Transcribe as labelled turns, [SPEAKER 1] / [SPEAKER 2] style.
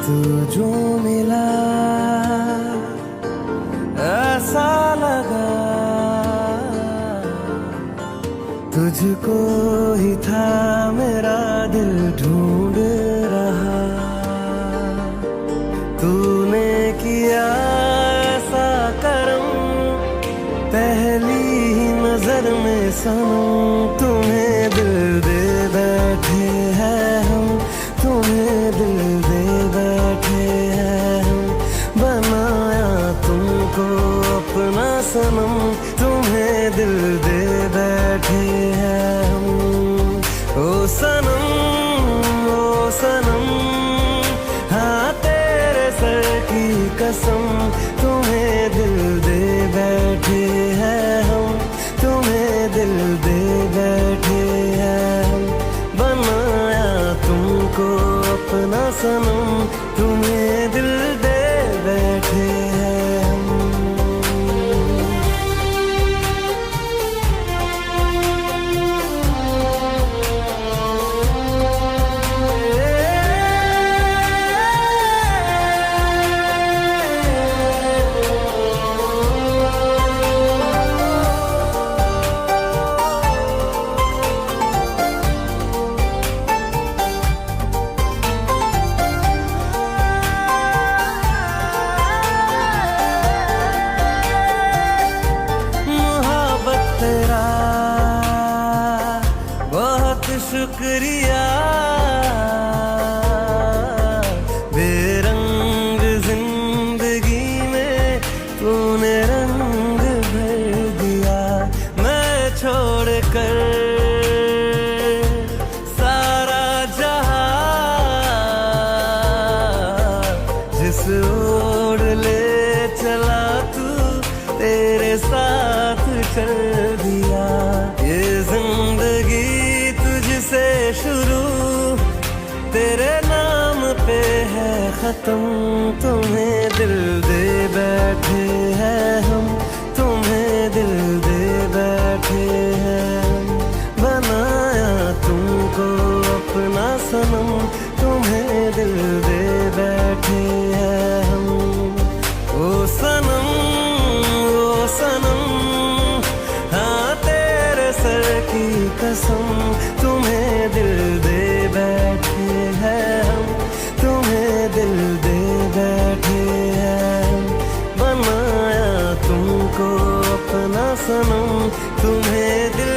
[SPEAKER 1] तू जो मिला ऐसा लगा तुझको ही था मेरा दिल ढूंढ रहा। तूने किया ऐसा करम पहली ही नजर में सनम। तुम्हें दिल दे बैठे हैं हम, तुम्हें दिल दे बैठे हैं हम। बनाया तुमको अपना सनम, तुम्हें दिल दे बैठे हैं हम। ओ सनम, ओ सनम, हाँ तेरे सर की कसम। तुम्हें दिल दे बैठे हैं हम, तुम्हें दिल दे बैठे हैं हम। बनाया तुमको अपना सनम, तुम्हें दिल दे बैठे हैं हम। शुक्रिया बेरंग जिंदगी में तूने रंग भर दिया। मैं छोड़ कर सारा जहां जिस ओर ले चला तू तेरे साथ चल दिया। ये जिंदगी तुझसे शुरू तेरे नाम पे है खत्म। तुम्हें दिल दे बैठे हैं हम, तुम्हें दिल दे बैठे हैं हम। बनाया तुमको अपना सनम, तुम्हें दिल दे बैठे हैं हम। ओ सनम, ओ सनम, हाँ तेरे सर की कसम। तुम्हें दिल दे बैठे हैं हम, तुम्हें दिल दे बैठे हैं हम। बनाया तुमको अपना सनम, तुम्हें दिल